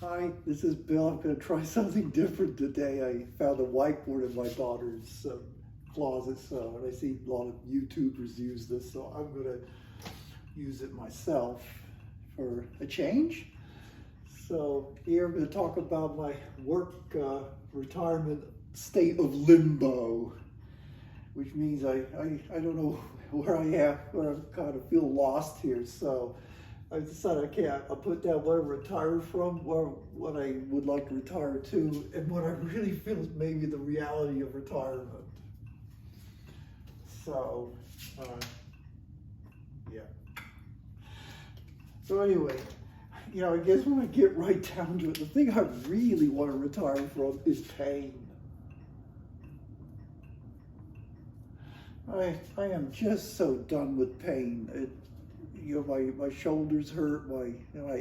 Hi, this is Bill. I'm going to try something different today. I found a whiteboard in my daughter's closet, and I see a lot of YouTubers use this, so I'm going to use it myself for a change. So here I'm going to talk about my work retirement state of limbo, which means I don't know where I am, where I kind of feel lost here. So I decided I'll put down what I retired from, what I would like to retire to, and what I really feel is maybe the reality of retirement. So, yeah. So anyway, I guess when I get right down to it, the thing I really want to retire from is pain. I am just so done with pain. My shoulders hurt, my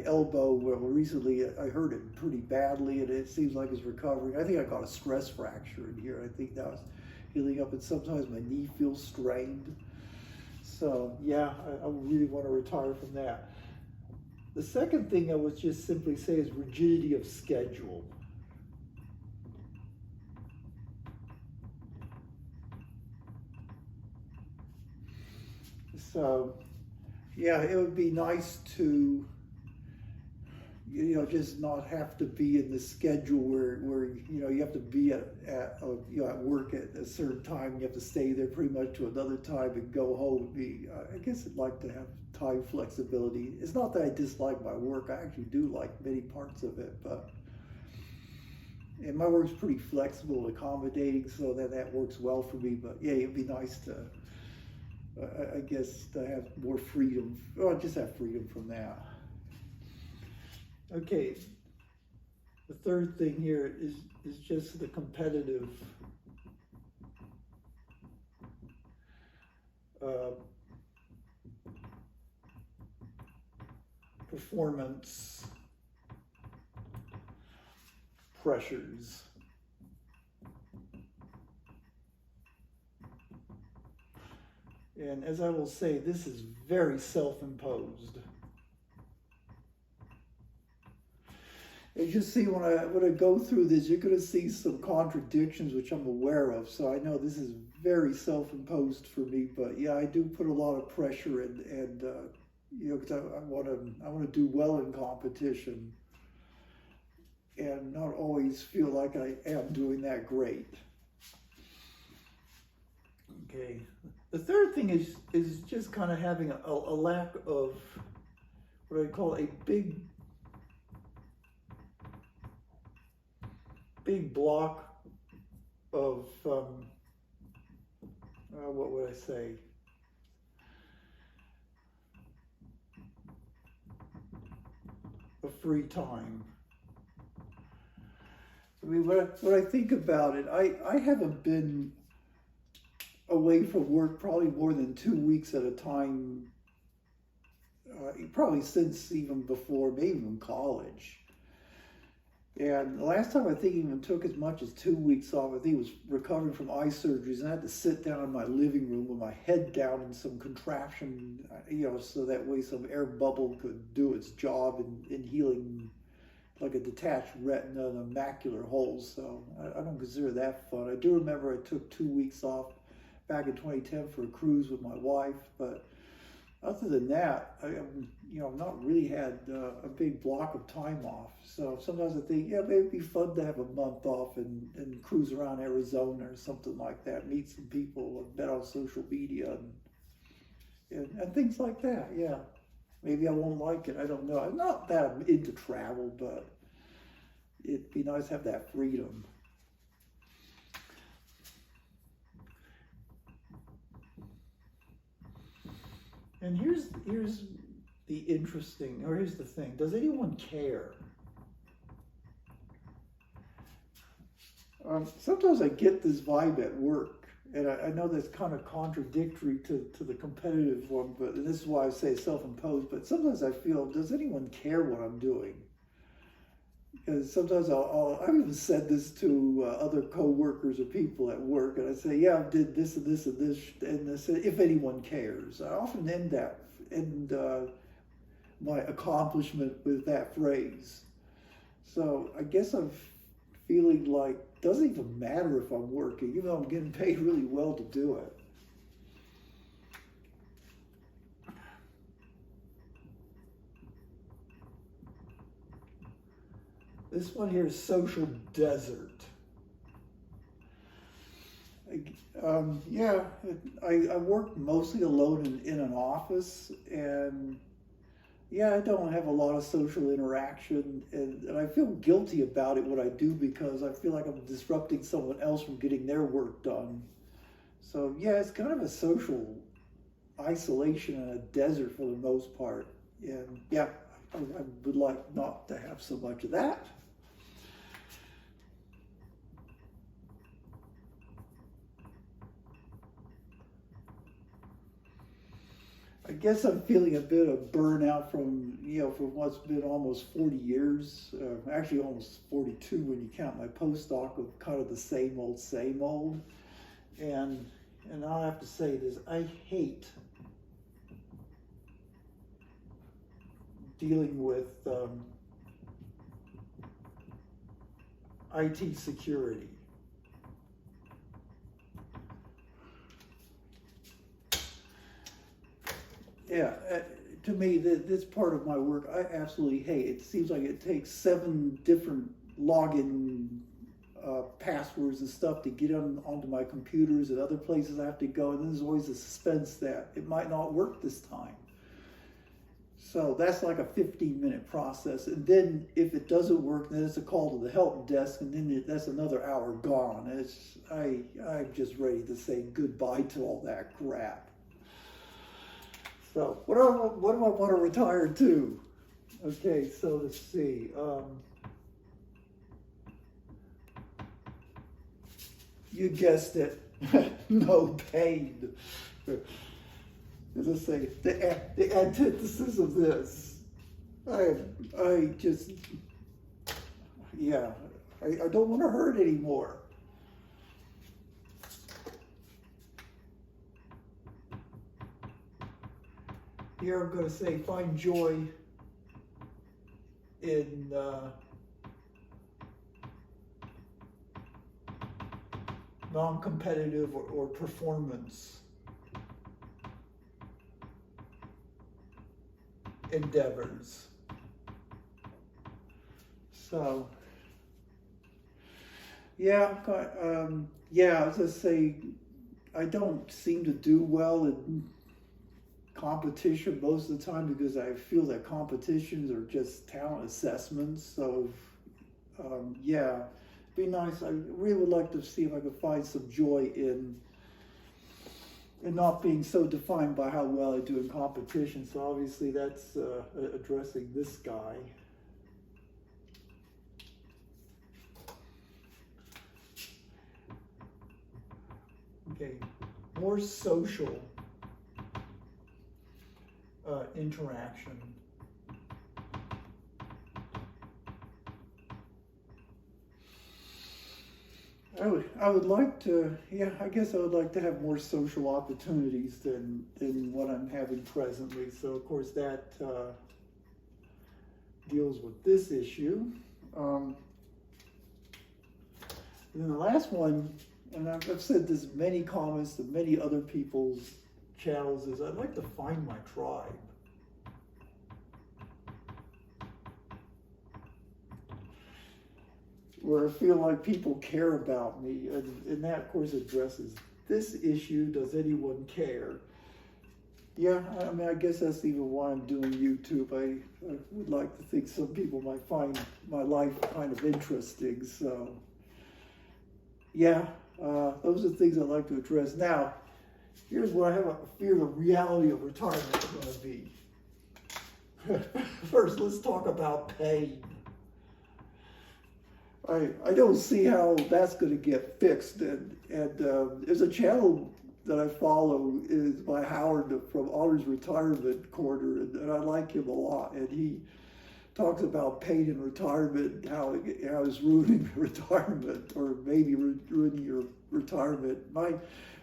elbow, well, recently I hurt it pretty badly, and it seems like it's recovering. I think I got a stress fracture in here. I think that was healing up, and sometimes my knee feels strained. So yeah, I really want to retire from that. The second thing I would just simply say is rigidity of schedule. So yeah, it would be nice to, just not have to be in the schedule where you have to be at work at a certain time. You have to stay there pretty much to another time and go home. I guess I'd like to have time flexibility. It's not that I dislike my work. I actually do like many parts of it, and my work's pretty flexible and accommodating, so that works well for me. But yeah, it'd be nice to, I guess, to have more freedom, or just have freedom from that. Okay, the third thing here is just the competitive performance pressures. And as I will say, this is very self-imposed. As you see, when I go through this, you're going to see some contradictions, which I'm aware of. So I know this is very self-imposed for me, but yeah, I do put a lot of pressure and because I want to do well in competition, and not always feel like I am doing that great. Okay. The third thing is just kind of having a lack of what I call a big block of, what would I say? Of free time. I mean, when I think about it, I haven't been away from work probably more than 2 weeks at a time, probably since even before, maybe even college. And the last time I think I even took as much as 2 weeks off, I think it was recovering from eye surgeries, and I had to sit down in my living room with my head down in some contraption, so that way some air bubble could do its job in healing like a detached retina and a macular hole. So I don't consider that fun. I do remember I took 2 weeks off back in 2010 for a cruise with my wife, but other than that, I've not really had a big block of time off. So sometimes I think, yeah, maybe it'd be fun to have a month off and cruise around Arizona or something like that, meet some people I've met on social media and things like that. Yeah, maybe I won't like it. I don't know. I'm not that I'm into travel, but it'd be nice to have that freedom. And here's the interesting, or here's the thing. Does anyone care? Sometimes I get this vibe at work, and I know that's kind of contradictory to the competitive one, and this is why I say self-imposed, but sometimes I feel, does anyone care what I'm doing? Because sometimes I've even said this to other co-workers or people at work, and I say, yeah, I did this and this and this, and I say, if anyone cares. I often end my accomplishment with that phrase. So I guess I'm feeling like it doesn't even matter if I'm working, even though I'm getting paid really well to do it. This one here is social desert. Yeah, I work mostly alone in an office, and yeah, I don't have a lot of social interaction, and I feel guilty about it when I do because I feel like I'm disrupting someone else from getting their work done. So yeah, it's kind of a social isolation in a desert for the most part. And yeah, I would like not to have so much of that. I guess I'm feeling a bit of burnout from what's been almost 40 years, actually almost 42 when you count my postdoc, of kind of the same old. And and I have to say this, I hate dealing with IT security. Yeah, to me, this part of my work I absolutely hate. It seems like it takes 7 different login passwords and stuff to get onto my computers and other places I have to go, and then there's always a suspense that it might not work this time. So that's like a 15-minute process, and then if it doesn't work, then it's a call to the help desk, and then that's another hour gone. I'm just ready to say goodbye to all that crap. So what do I want to retire to? Okay, so let's see. You guessed it, no pain. As I say, the antithesis of this. I just, yeah, I don't want to hurt anymore. Here I'm going to say find joy in non-competitive or performance endeavors. So, yeah, as I say, I don't seem to do well in competition most of the time because I feel that competitions are just talent assessments. So, yeah, it'd be nice. I really would like to see if I could find some joy in not being so defined by how well I do in competition. So obviously that's addressing this guy. Okay, more social interaction. I would like to, yeah, I guess I would like to have more social opportunities than what I'm having presently. So of course that deals with this issue. And then the last one, and I've said this in many comments to many other people's channels, is I'd like to find my tribe. Where I feel like people care about me, and that of course addresses this issue. Does anyone care? Yeah, I mean, I guess that's even why I'm doing YouTube. I would like to think some people might find my life kind of interesting. So, yeah, those are things I'd like to address. Now, here's what I have a fear the reality of retirement is going to be. First, let's talk about pain. I don't see how that's going to get fixed. And there's a channel that I follow is by Howard from Honors Retirement Corner, and I like him a lot. And he talks about pain in retirement, how it's ruining retirement, or maybe ruining your retirement. My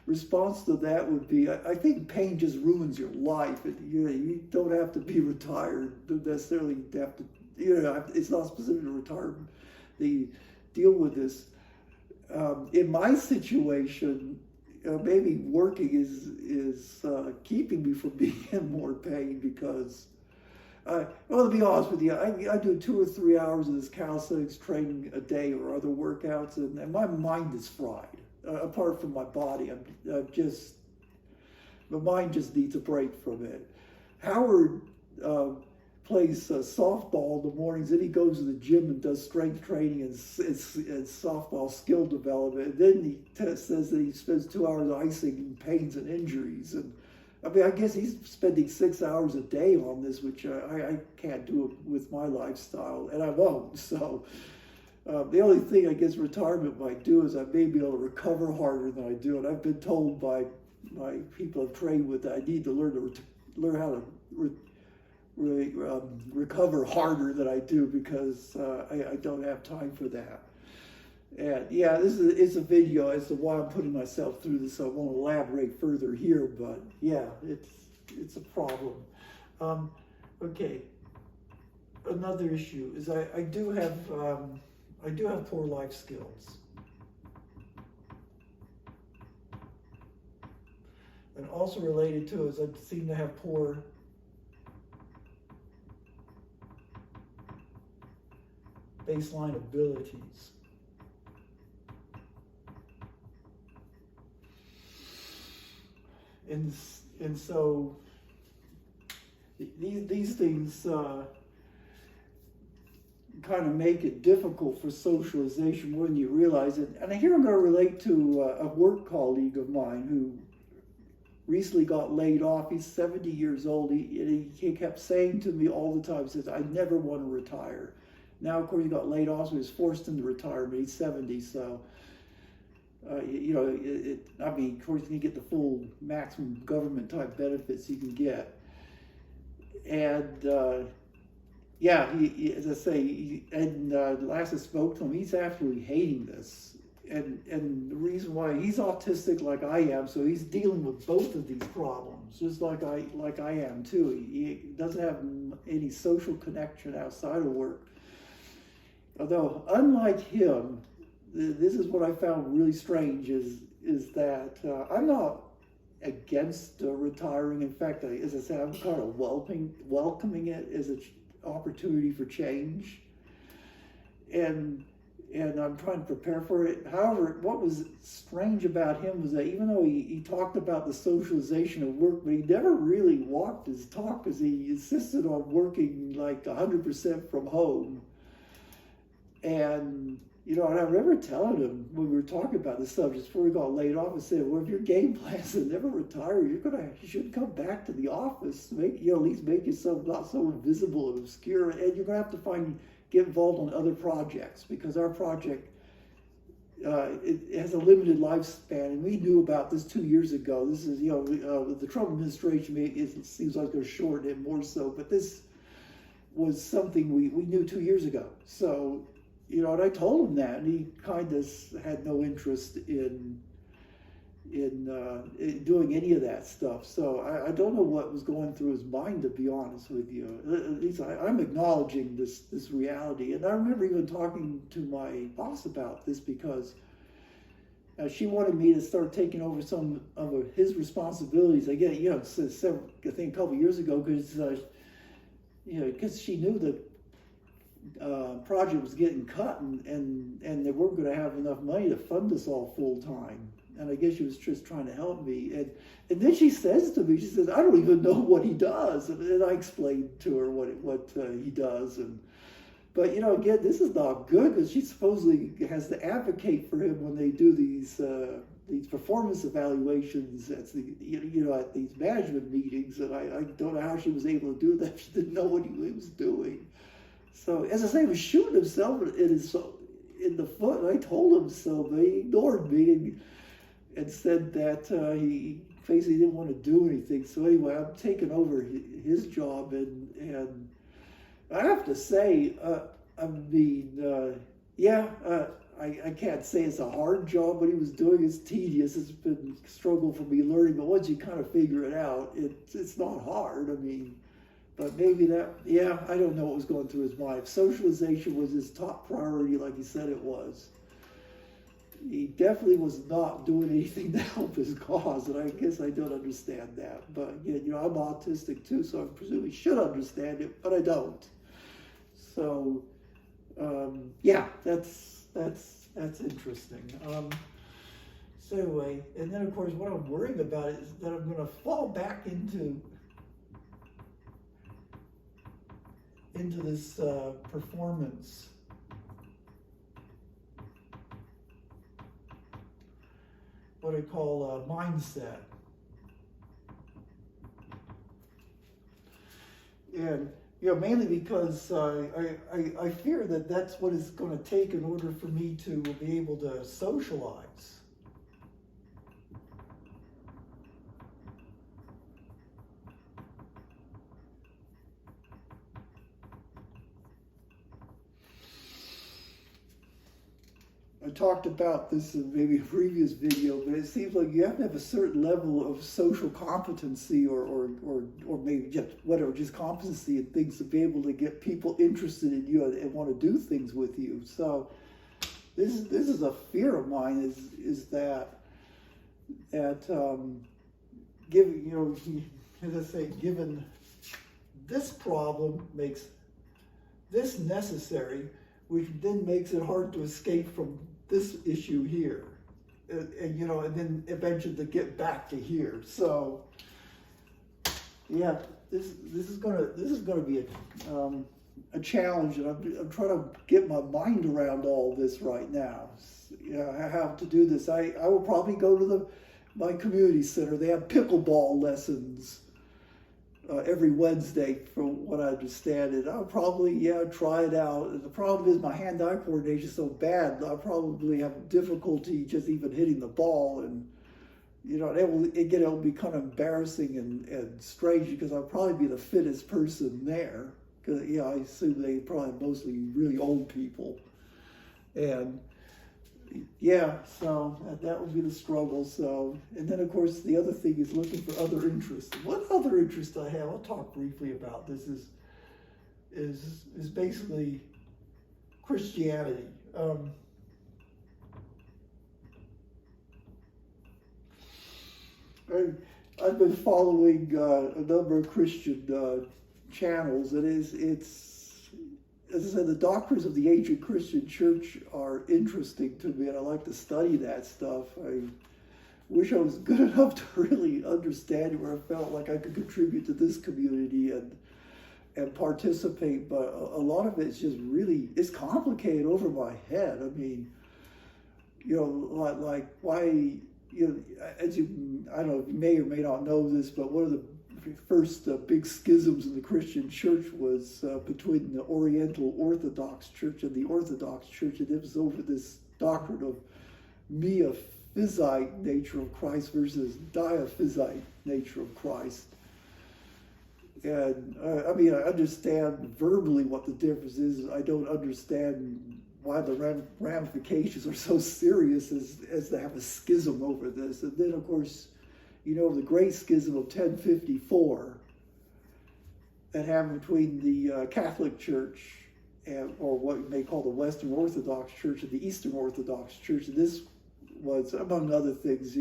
response to that would be, I think pain just ruins your life. And you don't have to be retired. Don't necessarily have to it's not specific to retirement. They deal with this. In my situation, maybe working is keeping me from being in more pain because, well, to be honest with you, I do 2 or 3 hours of this calisthenics training a day or other workouts, and my mind is fried. Apart from my body, my mind just needs a break from it. Howard plays softball in the mornings, then he goes to the gym and does strength training and softball skill development. And then he says that he spends 2 hours icing pains and injuries. And I mean, I guess he's spending 6 hours a day on this, which I can't do it with my lifestyle, and I won't. So the only thing I guess retirement might do is I may be able to recover harder than I do. And I've been told by people I've trained with that I need to learn how to recover harder than I do because I don't have time for that. And yeah, it's a video as to why I'm putting myself through this, so I won't elaborate further here, but yeah, it's a problem. Okay, another issue is I do have poor life skills. And also related to is I seem to have poor baseline abilities. And so these things kind of make it difficult for socialization when you realize it. And here I'm going to relate to a work colleague of mine who recently got laid off. He's 70 years old. He kept saying to me all the time, he says, I never want to retire. Now, of course, he got laid off, so he was forced into retirement. He's 70, so, I mean, of course, you can get the full maximum government-type benefits you can get. And, yeah, as I say, last I spoke to him, he's absolutely hating this. And the reason why, he's autistic like I am, so he's dealing with both of these problems, just like I am too. He doesn't have any social connection outside of work. Although, unlike him, this is what I found really strange is that I'm not against retiring. In fact, as I said, I'm kind of welcoming it as an opportunity for change. And I'm trying to prepare for it. However, what was strange about him was that even though he talked about the socialization of work, but he never really walked his talk because he insisted on working like 100% from home. And, and I remember telling him when we were talking about this subject before he got laid off, I said, well, if your game plan is to never retire, you should come back to the office, at least make yourself not so invisible and obscure, and you're going to have to get involved on other projects because our project, it has a limited lifespan, and we knew about this 2 years ago. This is, the Trump administration, it seems like they're shorting it more so, but this was something we knew 2 years ago. So, and I told him that, and he kind of had no interest in doing any of that stuff. So I don't know what was going through his mind, to be honest with you. At least I'm acknowledging this reality. And I remember even talking to my boss about this because she wanted me to start taking over some of his responsibilities. Again, I think a couple of years ago, because she knew that project was getting cut and they weren't going to have enough money to fund us all full time. And I guess she was just trying to help me. And then she says to me, she says, I don't even know what he does. And I explained to her what he does. But again, this is not good because she supposedly has to advocate for him when they do these performance evaluations at these management meetings. And I don't know how she was able to do that. She didn't know what he was doing. So, as I say, he was shooting himself in the foot. And I told him so, but he ignored me and said that he basically didn't want to do anything. So anyway, I'm taking over his job, and I have to say, I can't say it's a hard job. What he was doing is tedious. It's been a struggle for me learning, but once you kind of figure it out, it's not hard. I mean, But maybe that, yeah, I don't know what was going through his mind. If socialization was his top priority, like he said it was, he definitely was not doing anything to help his cause, and I guess I don't understand that. But again, I'm autistic too, so I presume he should understand it, but I don't. So, yeah, that's interesting. So anyway, and then of course, what I'm worrying about is that I'm going to fall back into this performance. What I call mindset. And mainly because I fear that that's what it's going to take in order for me to be able to socialize. I talked about this in maybe a previous video, but it seems like you have to have a certain level of social competency or maybe just competency and things to be able to get people interested in you and want to do things with you. So this is a fear of mine is that given, as I say, given this problem makes this necessary, which then makes it hard to escape from this issue here, and then eventually to get back to here. So, yeah, this is gonna be a challenge, and I'm trying to get my mind around all this right now. I have to do this. I will probably go to my community center. They have pickleball lessons every Wednesday, from what I understand it. I'll probably, try it out. The problem is my hand-eye coordination is so bad, I'll probably have difficulty just even hitting the ball. And, it'll be kind of embarrassing and strange because I'll probably be the fittest person there. Because, I assume they probably mostly really old people. And, so that would be the struggle. So, and then of course the other thing is looking for other interests. What other interest I have, I'll talk briefly about this, is basically Christianity. I've been following a number of Christian channels, and it's as I said, the doctrines of the ancient Christian church are interesting to me, and I like to study that stuff. I wish I was good enough to really understand it, where I felt like I could contribute to this community and participate, but a lot of it's just really, it's complicated over my head. I mean, like why, as I don't know, you may or may not know this, but one of the first big schisms in the Christian church was between the Oriental Orthodox Church and the Orthodox Church, and it was over this doctrine of miaphysite nature of Christ versus diaphysite nature of Christ. And I understand verbally what the difference is. I don't understand why the ramifications are so serious as to have a schism over this. And then, of course, the Great Schism of 1054 that happened between the Catholic Church or what you may call the Western Orthodox Church and the Eastern Orthodox Church. And this was, among other things,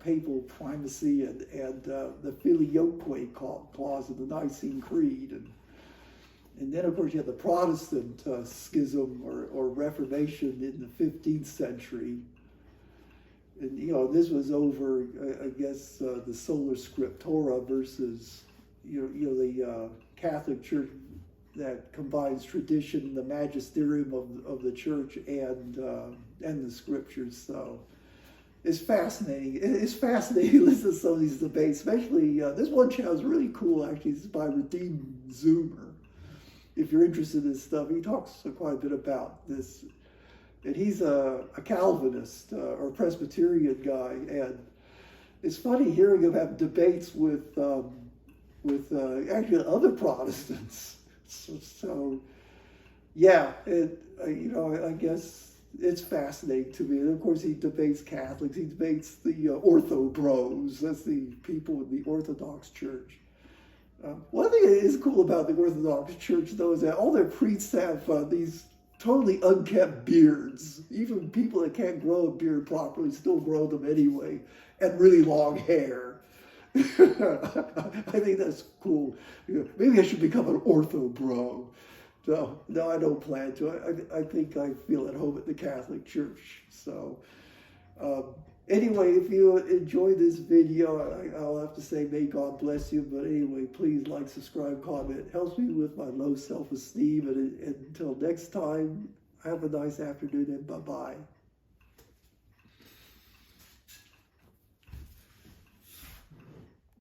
papal primacy and the filioque clause of the Nicene Creed. And then, of course, you had the Protestant schism or Reformation in the 15th century. And, this was over, I guess, the sola scriptura versus, the Catholic Church that combines tradition, the magisterium of the church, and the scriptures. So it's fascinating. It's fascinating to listen to some of these debates, especially this one channel is really cool, actually. It's by Redeemed Zoomer. If you're interested in this stuff, he talks quite a bit about this. And he's a Calvinist or Presbyterian guy, and it's funny hearing him have debates with actually other Protestants. So yeah, I guess it's fascinating to me. And of course, he debates Catholics. He debates the Ortho Bros. That's the people in the Orthodox Church. One thing that is cool about the Orthodox Church, though, is that all their priests have these totally unkept beards. Even people that can't grow a beard properly still grow them anyway, and really long hair. I think that's cool. Maybe I should become an ortho bro. So, no, I don't plan to. I think I feel at home at the Catholic Church. So, anyway, if you enjoyed this video, I'll have to say may God bless you. But anyway, please like, subscribe, comment. It helps me with my low self-esteem. And until next time, have a nice afternoon and bye-bye.